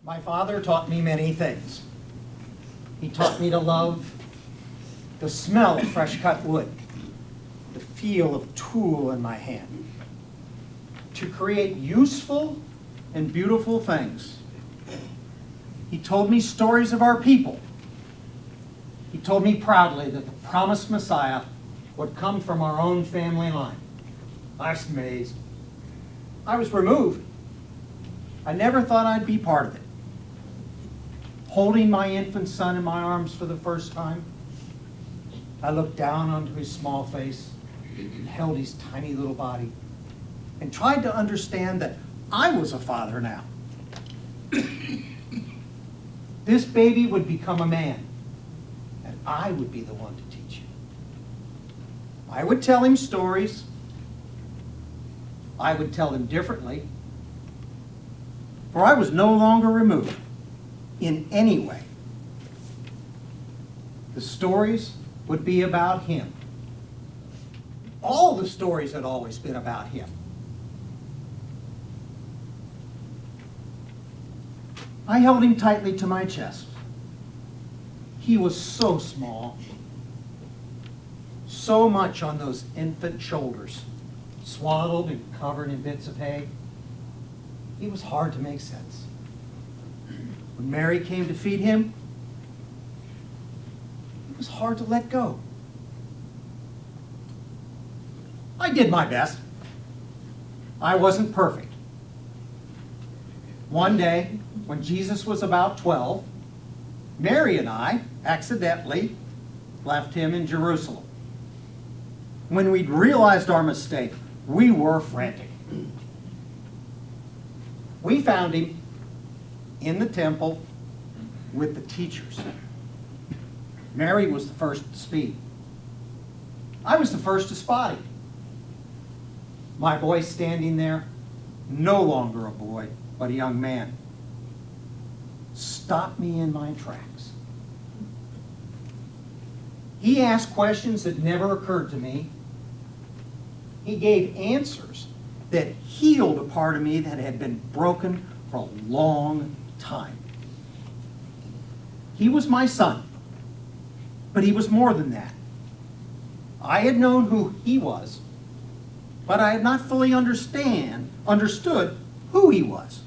My father taught me many things. He taught me to love the smell of fresh cut wood, the feel of tool in my hand, to create useful and beautiful things. He told me stories of our people. He told me proudly that the promised Messiah would come from our own family line. I was amazed. I was removed. I never thought I'd be part of it. Holding my infant son in my arms for the first time, I looked down onto his small face and held his tiny little body and tried to understand that I was a father now. This baby would become a man, and I would be the one to teach him. I would tell him stories. I would tell them differently, for I was no longer removed in any way. The stories would be about him. All the stories had always been about him. I held him tightly to my chest. He was so small, so much on those infant shoulders, swaddled and covered in bits of hay. It was hard to make sense. When Mary came to feed him, it was hard to let go. I did my best. I wasn't perfect. One day, when Jesus was about 12, Mary and I accidentally left him in Jerusalem. When we'd realized our mistake, we were frantic. We found him in the temple with the teachers. Mary was the first to speak. I was the first to spot him. My boy standing there, no longer a boy, but a young man, stopped me in my tracks. He asked questions that never occurred to me. He gave answers that healed a part of me that had been broken for a long time. He was my son, but he was more than that. I had known who he was, but I had not fully understood who he was.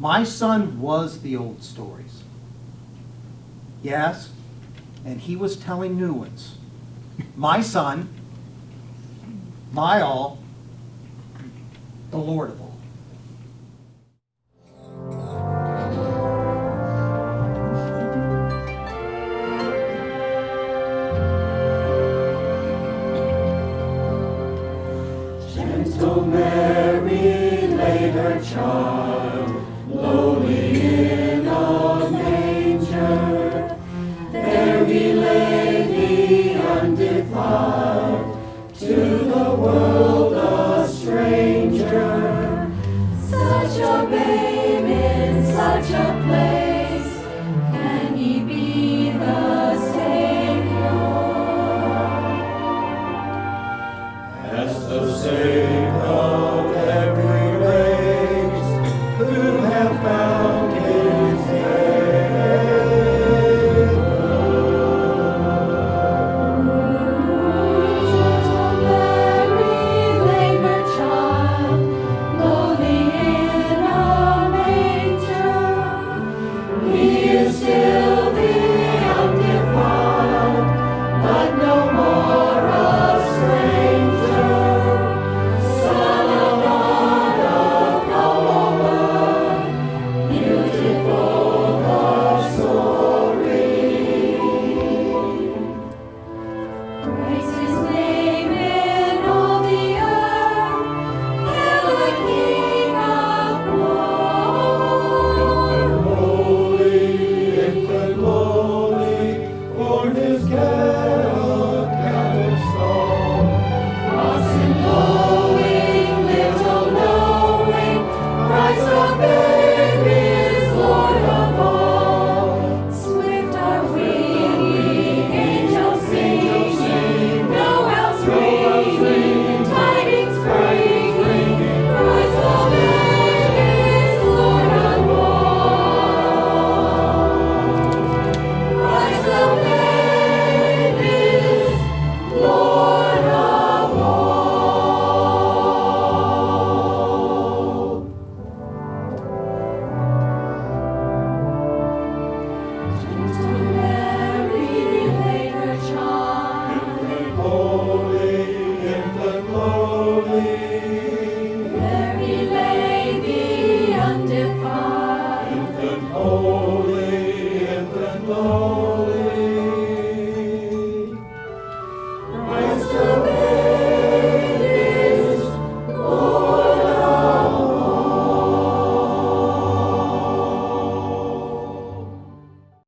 My son was the old stories. Yes, and he was telling new ones. My son, my all, the Lord of all. Gentle Mary laid her child lowly in a manger. There he lay, he undefiled, to the world a stranger. Such a babe in such a